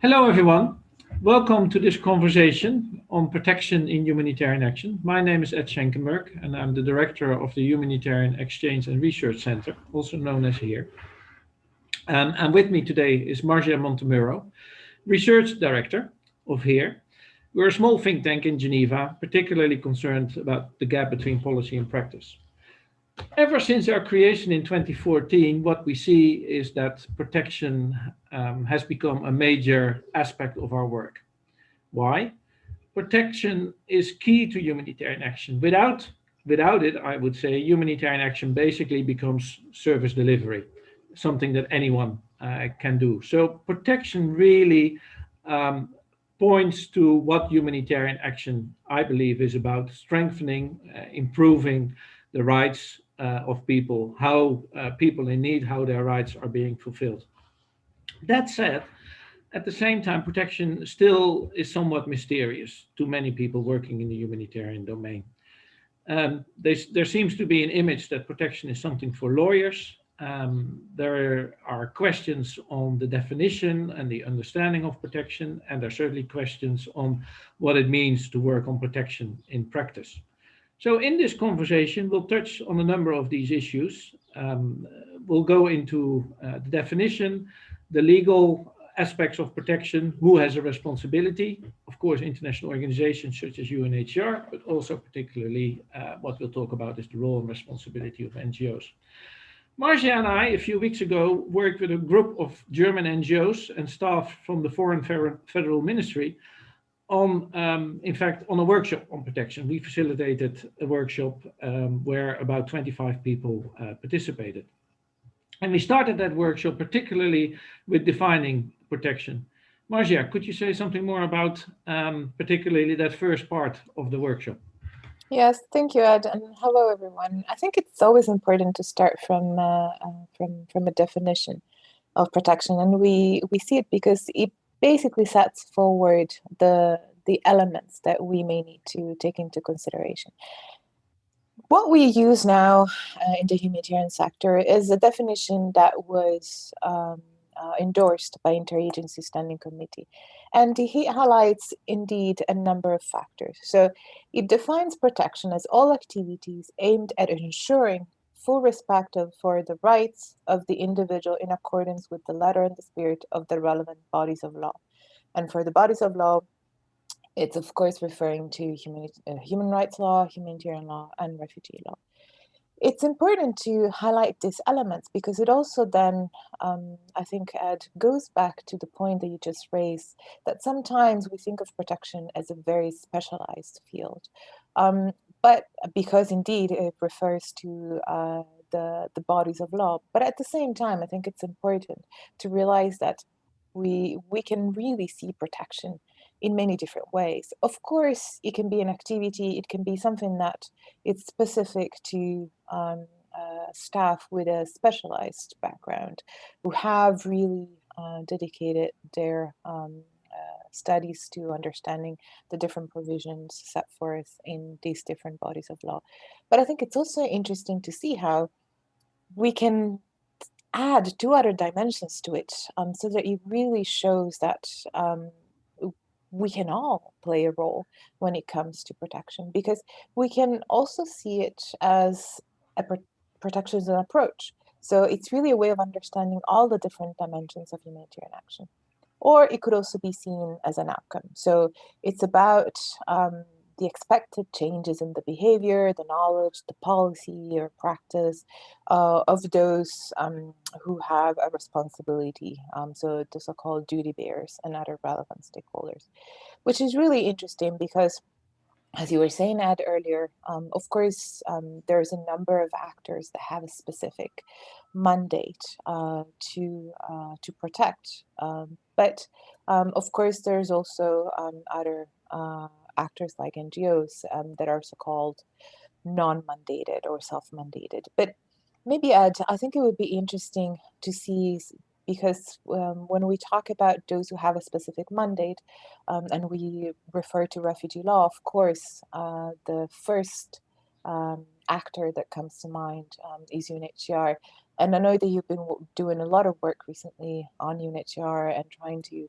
Hello, everyone. Welcome to this conversation on protection in humanitarian action. My name is Ed Schenkenberg, and I'm the director of the Humanitarian Exchange and Research Center, also known as HERE. And with me today is Marzia Montemuro, research director of HERE. We're a small think tank in Geneva, particularly concerned about the gap between policy and practice. Ever since our creation in 2014, what we see is that protection has become a major aspect of our work. Why? Protection is key to humanitarian action. Without it, I would say humanitarian action basically becomes service delivery, something that anyone can do. So protection really um, points to what humanitarian action, I believe, is about: strengthening, improving the rights of people, how people in need, how their rights are being fulfilled. That said, at the same time, protection still is somewhat mysterious to many people working in the humanitarian domain. There seems to be an image that protection is something for lawyers. There are questions on the definition and the understanding of protection, and there are certainly questions on what it means to work on protection in practice. So, in this conversation, we'll touch on a number of these issues. We'll go into the definition, the legal aspects of protection, who has a responsibility, of course, international organizations such as UNHCR, but also particularly what we'll talk about is the role and responsibility of NGOs. Marzia and I, a few weeks ago, worked with a group of German NGOs and staff from the Foreign Federal Ministry on, in fact, on a workshop on protection. We facilitated a workshop where about 25 people participated. And we started that workshop particularly with defining protection. Marzia, could you say something more about particularly that first part of the workshop? Yes, thank you, Ed, and hello, everyone. I think it's always important to start from a definition of protection, and we see it because it basically sets forward the elements that we may need to take into consideration. What we use now in the humanitarian sector is a definition that was endorsed by Interagency Standing Committee. And he highlights indeed a number of factors. So it defines protection as all activities aimed at ensuring full respect for the rights of the individual in accordance with the letter and the spirit of the relevant bodies of law. And for the bodies of law, it's of course referring to human rights law, humanitarian law, and refugee law. It's important to highlight these elements because it also then, I think, Ed, goes back to the point that you just raised, that sometimes we think of protection as a very specialized field. But because indeed it refers to the bodies of law. But at the same time, I think it's important to realize that we can really see protection in many different ways. Of course, it can be an activity, it can be something that it's specific to staff with a specialized background who have really dedicated their studies to understanding the different provisions set forth in these different bodies of law. But I think it's also interesting to see how we can add two other dimensions to it so that it really shows that we can all play a role when it comes to protection, because we can also see it as a protection as an approach. So it's really a way of understanding all the different dimensions of humanitarian action. Or it could also be seen as an outcome. So it's about the expected changes in the behavior, the knowledge, the policy or practice of those who have a responsibility. So the so-called duty bearers and other relevant stakeholders, which is really interesting because, as you were saying, Ed, earlier, of course, there's a number of actors that have a specific mandate to protect. But of course, there's also other actors like NGOs that are so-called non-mandated or self-mandated. But maybe, Ed, I think it would be interesting to see, because when we talk about those who have a specific mandate, and we refer to refugee law, of course, the first actor that comes to mind is UNHCR. And I know that you've been doing a lot of work recently on UNHCR and trying to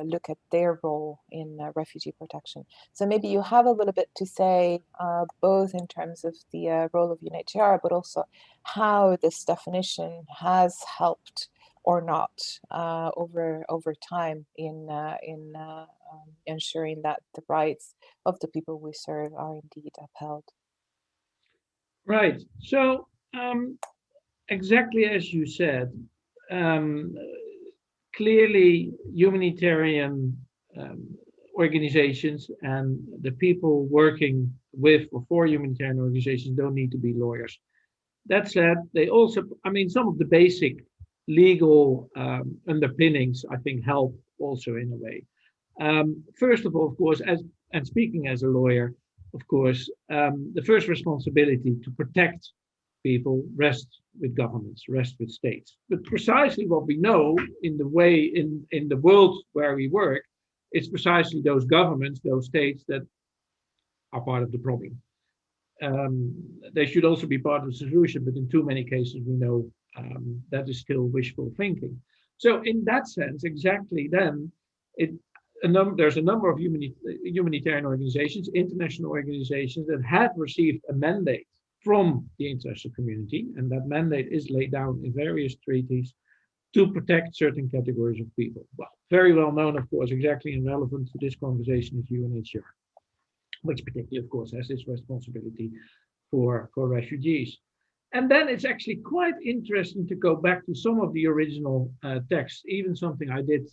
look at their role in refugee protection. So maybe you have a little bit to say, both in terms of the role of UNHCR, but also how this definition has helped or not over time in ensuring that the rights of the people we serve are indeed upheld. Right. So exactly as you said, um, clearly humanitarian organizations and the people working with or for humanitarian organizations don't need to be lawyers. That said, they also, I mean, some of the basic legal underpinnings, I think, help also in a way. First of all, of course, as and speaking as a lawyer, of course, the first responsibility to protect people rests with governments, rests with states. But precisely what we know in the way in the world where we work, it's precisely those governments, those states that are part of the problem. They should also be part of the solution, but in too many cases we know that is still wishful thinking. So in that sense, exactly then, there's a number of humanitarian organizations, international organizations that have received a mandate from the international community, and that mandate is laid down in various treaties to protect certain categories of people. Well, very well known, of course, exactly and relevant to this conversation is UNHCR, which particularly, of course, has this responsibility for refugees. And then it's actually quite interesting to go back to some of the original texts, even something I did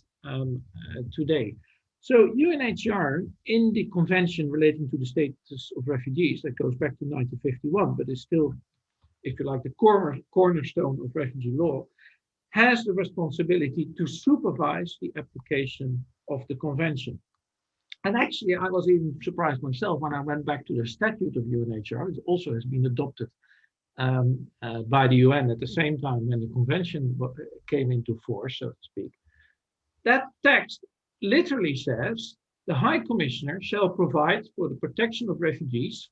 today. So UNHCR in the convention relating to the status of refugees, that goes back to 1951, but is still, if you like, the cornerstone of refugee law, has the responsibility to supervise the application of the convention. And actually, I was even surprised myself when I went back to the statute of UNHCR. It also has been adopted by the UN at the same time when the convention came into force, so to speak. That text literally says the High Commissioner shall provide for the protection of refugees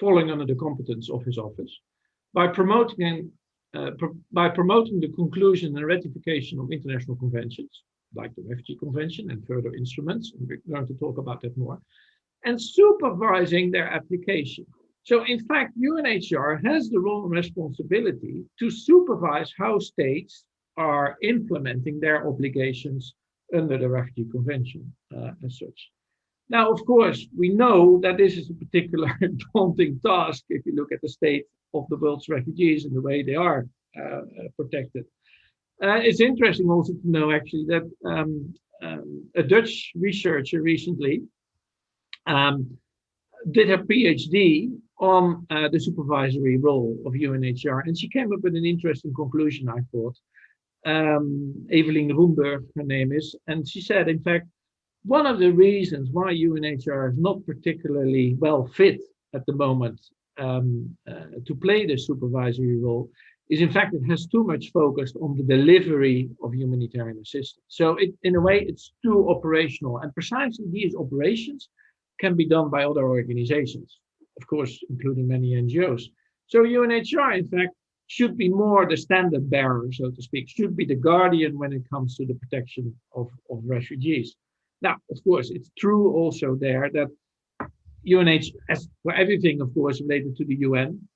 falling under the competence of his office by promoting the conclusion and ratification of international conventions, like the Refugee Convention and further instruments, and we're going to talk about that more, and supervising their application. So in fact, UNHCR has the role and responsibility to supervise how states are implementing their obligations under the Refugee Convention as such. Now, of course, we know that this is a particular daunting task if you look at the state of the world's refugees and the way they are protected. It's interesting also to know actually that a Dutch researcher recently did her PhD on the supervisory role of UNHCR, and she came up with an interesting conclusion, I thought. Evelien Roemberg, her name is, and she said, in fact, one of the reasons why UNHCR is not particularly well fit at the moment to play this supervisory role is, in fact, it has too much focus on the delivery of humanitarian assistance. So in a way, it's too operational, and precisely these operations can be done by other organizations, of course, including many NGOs. So UNHCR, in fact, should be more the standard bearer, so to speak, should be the guardian when it comes to the protection of refugees. Now, of course, it's true also there that UNHCR, as for everything, of course, related to the UN,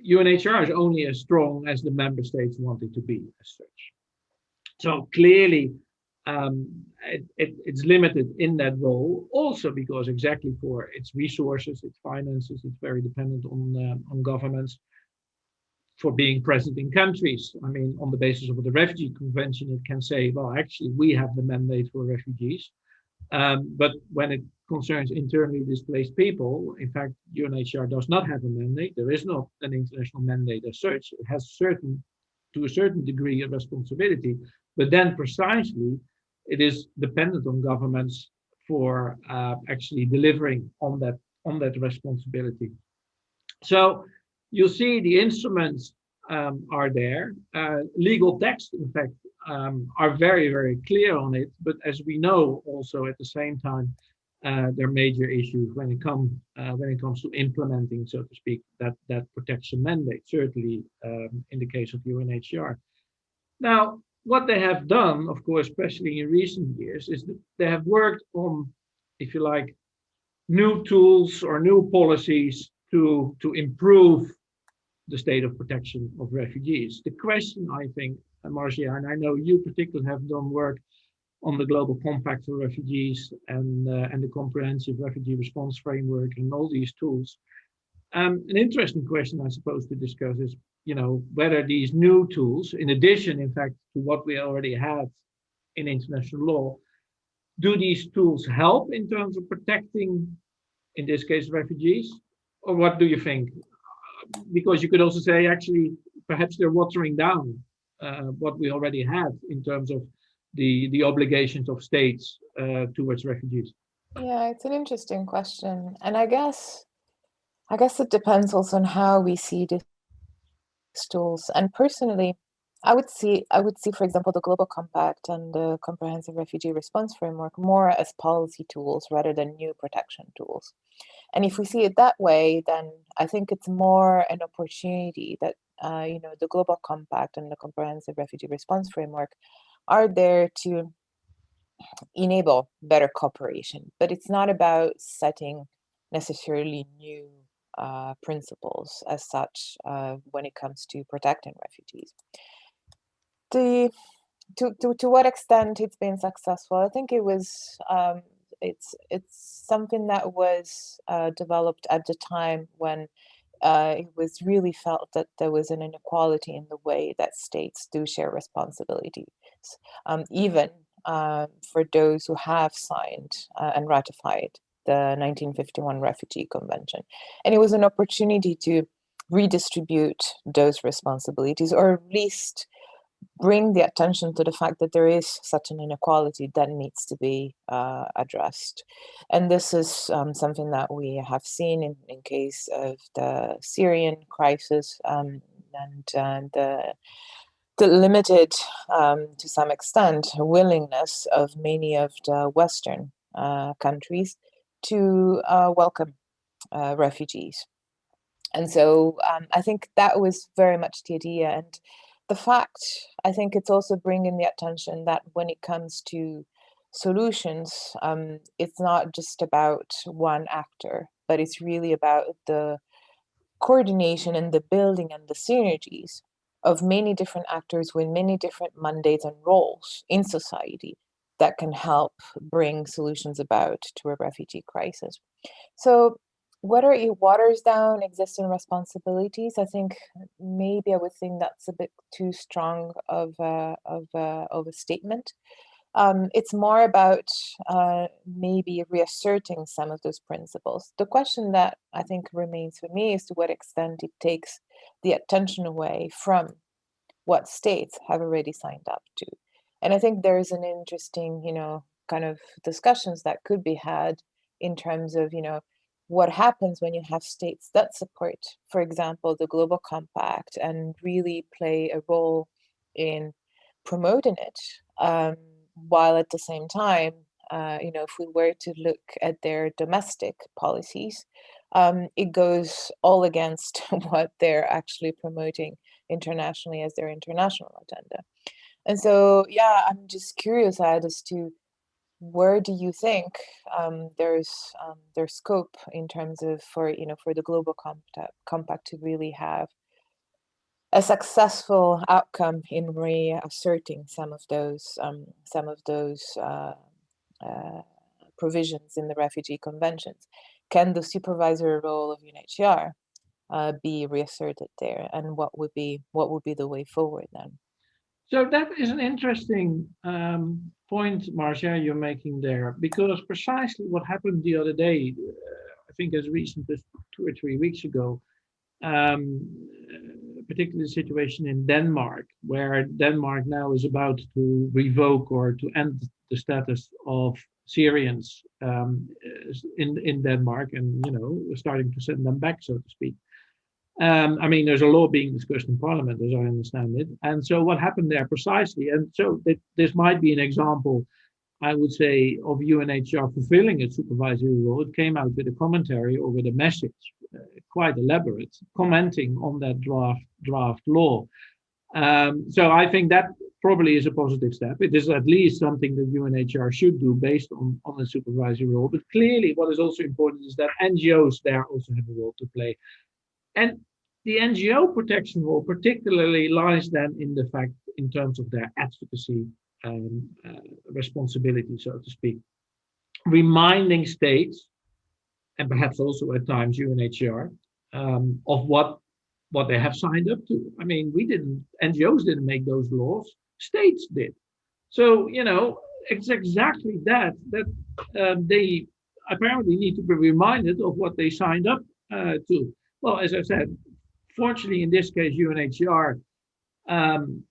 UNHCR is only as strong as the member states want it to be as such. So clearly, it's limited in that role, also because exactly for its resources, its finances, it's very dependent on governments for being present in countries. I mean, on the basis of the Refugee Convention, it can say, well, actually, we have the mandate for refugees. But when it concerns internally displaced people, in fact, UNHCR does not have a mandate. There is not an international mandate as such. It has to a certain degree, a responsibility, but then precisely it is dependent on governments for actually delivering on that responsibility. So you'll see the instruments are there. Legal texts, in fact, are very, very clear on it. But as we know, also at the same time, their major issues when it comes to implementing, so to speak, that protection mandate. Certainly, in the case of UNHCR. Now, what they have done, of course, especially in recent years, is that they have worked on, if you like, new tools or new policies to improve the state of protection of refugees. The question, I think, Marzia, and I know you particularly have done work on the Global Compact for Refugees and the Comprehensive Refugee Response Framework and all these tools. An interesting question, I suppose, to discuss is, whether these new tools, in addition, in fact, to what we already had in international law, do these tools help in terms of protecting, in this case, refugees? Or what do you think? Because you could also say, actually, perhaps they're watering down what we already had in terms of the obligations of states towards refugees. Yeah, it's an interesting question. And I guess it depends also on how we see these tools. And personally, I would see, for example, the Global Compact and the Comprehensive Refugee Response Framework more as policy tools rather than new protection tools. And if we see it that way, then I think it's more an opportunity that the Global Compact and the Comprehensive Refugee Response Framework are there to enable better cooperation. But it's not about setting necessarily new principles as such when it comes to protecting refugees. The to what extent it's been successful, I think it's something that was developed at the time when it was really felt that there was an inequality in the way that states do share responsibilities, even for those who have signed and ratified the 1951 Refugee Convention. And it was an opportunity to redistribute those responsibilities, or at least bring the attention to the fact that there is such an inequality that needs to be addressed. And this is something that we have seen in case of the Syrian crisis, and the limited, to some extent, willingness of many of the Western countries to welcome refugees. And so I think that was very much the idea. And the fact, I think it's also bringing the attention that when it comes to solutions, it's not just about one actor, but it's really about the coordination and the building and the synergies of many different actors with many different mandates and roles in society that can help bring solutions about to a refugee crisis. So whether it waters down existing responsibilities, I think maybe I would think that's a bit too strong of a statement. It's more about maybe reasserting some of those principles. The question that I think remains for me is to what extent it takes the attention away from what states have already signed up to. And I think there is an interesting, kind of discussions that could be had in terms of, what happens when you have states that support, for example, the Global Compact and really play a role in promoting it, while at the same time, if we were to look at their domestic policies, it goes all against what they're actually promoting internationally as their international agenda. And so, yeah, I'm just curious, Ed, as to where do you think there's scope in terms of for the Global Compact to really have a successful outcome in reasserting some of those provisions in the refugee conventions? Can the supervisory role of UNHCR be reasserted there, and what would be the way forward then? So that is an interesting point, Marcia, you're making there, because precisely what happened the other day, I think as recent as 2 or 3 weeks ago, particularly the situation in Denmark, where Denmark now is about to revoke or to end the status of Syrians in Denmark, and starting to send them back, so to speak. I mean, there's a law being discussed in Parliament, as I understand it. And so, what happened there precisely? And so, this might be an example I would say, of UNHCR fulfilling its supervisory role, it came out with a commentary or with a message, quite elaborate, commenting on that draft law. So I think that probably is a positive step. It is at least something that UNHCR should do based on the supervisory role. But clearly, what is also important is that NGOs there also have a role to play. And the NGO protection role particularly lies then in the fact, in terms of their advocacy responsibility, so to speak, reminding states and perhaps also at times UNHCR of what they have signed up to. I mean, NGOs didn't make those laws, states did. So, it's exactly that they apparently need to be reminded of what they signed up to. Well, as I said, fortunately, in this case, UNHCR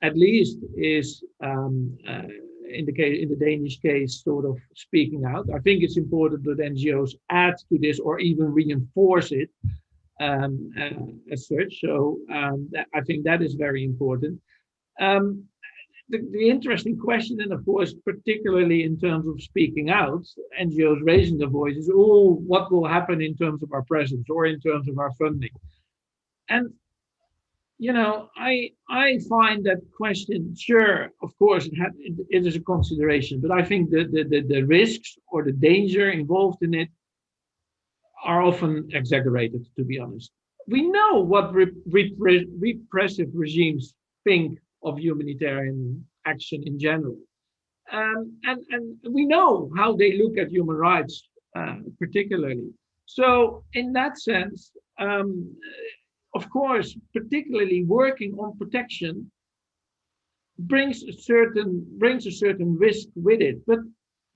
at least is in the Danish case, sort of speaking out. I think it's important that NGOs add to this or even reinforce it as such. So I think that is very important. The interesting question, and of course, particularly in terms of speaking out, NGOs raising their voices, what will happen in terms of our presence or in terms of our funding? And I find that question, sure, of course, it is a consideration, but I think the risks or the danger involved in it are often exaggerated, to be honest. We know what repressive regimes think of humanitarian action in general. And we know how they look at human rights, particularly. So in that sense, of course, particularly working on protection brings a certain risk with it. But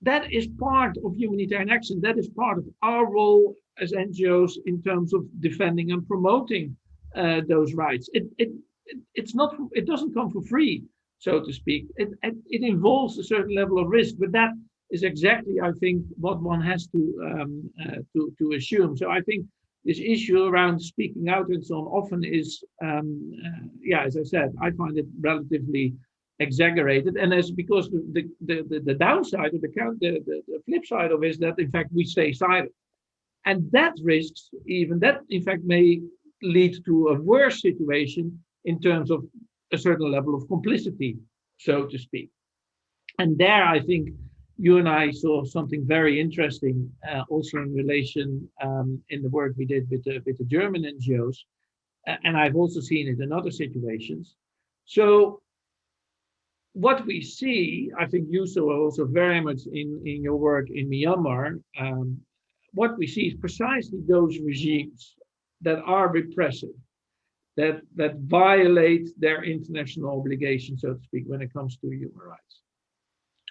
that is part of humanitarian action. That is part of our role as NGOs in terms of defending and promoting those rights. It doesn't come for free, so to speak. It involves a certain level of risk, but that is exactly, I think, what one has to assume. So I think this issue around speaking out and so on often is, as I said, I find it relatively exaggerated, and as because the downside of the flip side of it is that in fact we stay silent, and that risks even that in fact may lead to a worse situation in terms of a certain level of complicity, so to speak. And there I think you and I saw something very interesting also in relation in the work we did with the German NGOs, and I've also seen it in other situations. So what we see, I think you saw also very much in your work in Myanmar, what we see is precisely those regimes that are repressive, that violate their international obligations, so to speak, when it comes to human rights.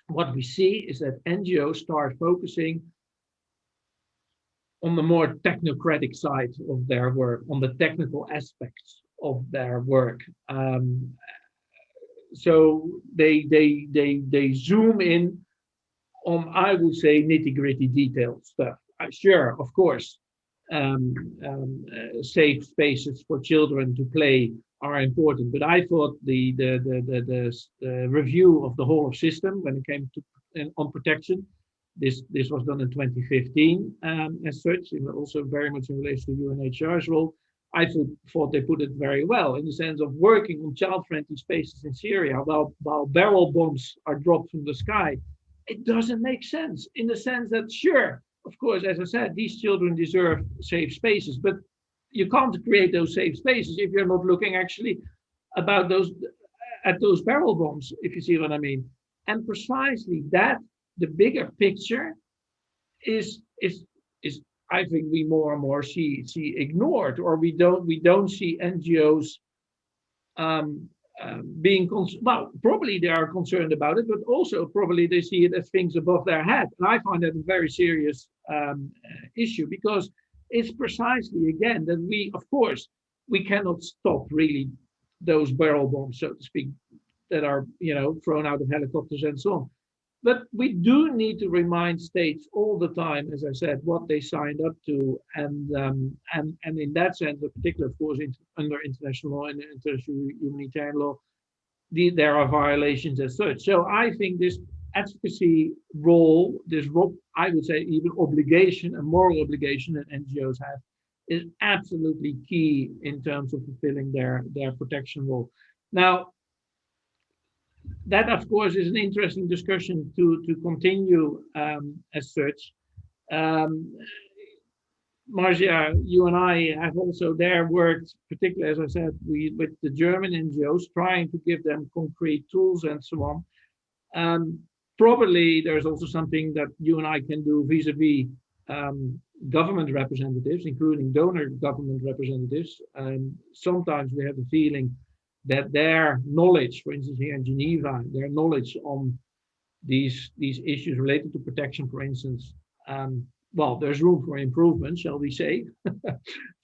What we see is that NGOs start focusing on the more technocratic side of their work, on the technical aspects of their work. So they zoom in on, I would say, nitty-gritty detailed stuff. Sure, of course, safe spaces for children to play are important, but I thought the review of the whole of system when it came to on protection, this was done in 2015 as such, also very much in relation to UNHCR's role. I thought they put it very well in the sense of working on child-friendly spaces in Syria while barrel bombs are dropped from the sky. It doesn't make sense in the sense that, sure, of course, as I said, these children deserve safe spaces, but you can't create those safe spaces if you're not looking actually at those barrel bombs, if you see what I mean. And precisely that, the bigger picture is I think we more and more see ignored, or we don't see NGOs being probably they are concerned about it, but also probably they see it as things above their head. And I find that a very serious issue, because it's precisely again that we cannot stop really those barrel bombs, so to speak, that are thrown out of helicopters and so on. But we do need to remind states all the time, as I said, what they signed up to, and in that sense, in particular, of course, under international law and international humanitarian law, there are violations as such. So I think this advocacy role, I would say even obligation, a moral obligation that NGOs have, is absolutely key in terms of fulfilling their protection role. Now, that of course is an interesting discussion to continue as such. Um, Marzia, you and I have also there worked, particularly as I said, with the German NGOs, trying to give them concrete tools and so on. Um, Probably there's also something that you and I can do vis-a-vis government representatives, including donor government representatives. Sometimes we have the feeling that their knowledge, for instance, here in Geneva, their knowledge on these issues related to protection, for instance, well, there's room for improvement, shall we say?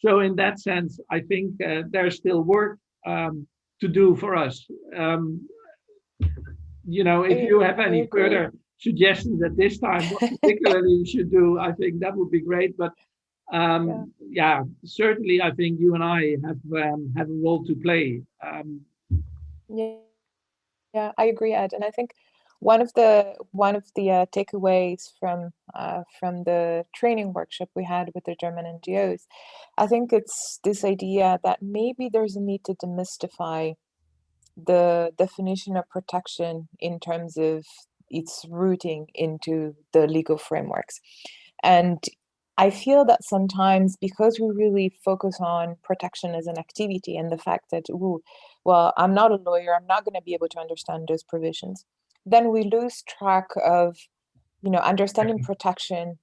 So in that sense, I think there's still work to do for us. Um, if you have I any agree. further suggestions at this time, what particularly we should do, I think that would be great. But Yeah. yeah, certainly, I think you and I have a role to play. Yeah, I agree, Ed. And I think one of the takeaways from the training workshop we had with the German NGOs, I think it's this idea that maybe there's a need to demystify the definition of protection in terms of its rooting into the legal frameworks. And I feel that sometimes because we really focus on protection as an activity and the fact that, ooh, well, I'm not a lawyer, I'm not going to be able to understand those provisions, then we lose track of, understanding protection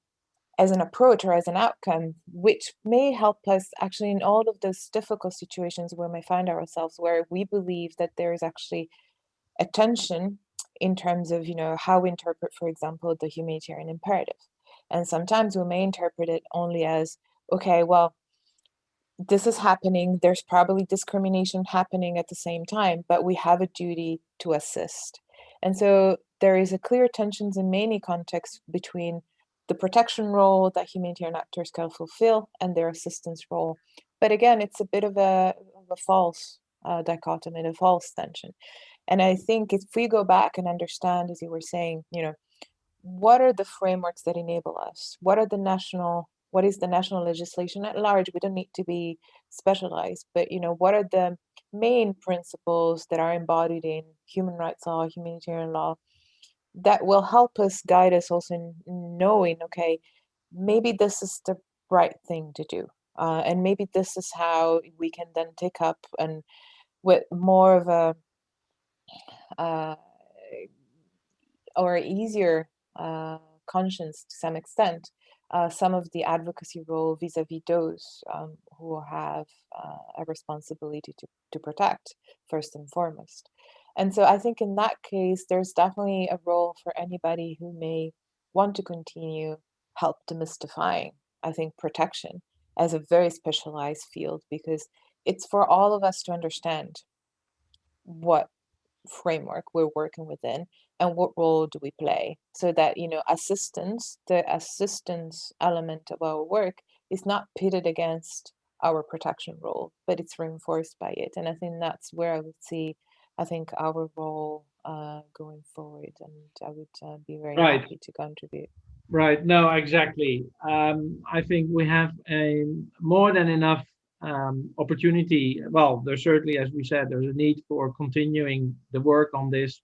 as an approach or as an outcome, which may help us actually in all of those difficult situations where we may find ourselves, where we believe that there is actually a tension in terms of, how we interpret, for example, the humanitarian imperative. And sometimes we may interpret it only as, okay, well, this is happening, there's probably discrimination happening at the same time, but we have a duty to assist. And so there is a clear tensions in many contexts between the protection role that humanitarian actors can fulfill and their assistance role. But again, it's a bit of a false dichotomy, a false tension. And I think if we go back and understand, as you were saying, what are the frameworks that enable us? What is the national legislation at large? We don't need to be specialized, but what are the main principles that are embodied in human rights law, humanitarian law, that will help us guide us also in knowing, okay, maybe this is the right thing to do. And maybe this is how we can then take up and with more of a uh, or easier conscience to some extent, some of the advocacy role vis-a-vis those who have a responsibility to protect first and foremost. And so I think in that case, there's definitely a role for anybody who may want to continue help demystifying, I think, protection as a very specialized field, because it's for all of us to understand what framework we're working within and what role do we play, so that the assistance element of our work is not pitted against our protection role, but it's reinforced by it. And I think that's where I would see, I think, our role going forward, and I would be very Right. happy to contribute. Right. No, exactly. I think we have a more than enough opportunity. Well, there's certainly, as we said, there's a need for continuing the work on this.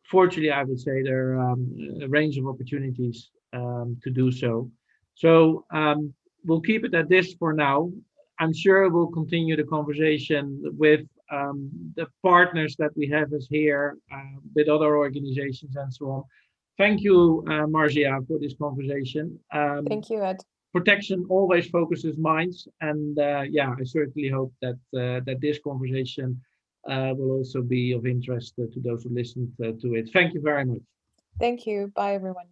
Fortunately, I would say there are a range of opportunities to do so. So we'll keep it at this for now. I'm sure we'll continue the conversation with the partners that we have as here, with other organizations and so on. Thank you, Marzia, for this conversation. Thank you, Ed. Protection always focuses minds, and yeah, I certainly hope that this conversation will also be of interest to those who listened to it. Thank you very much. Thank you. Bye, everyone.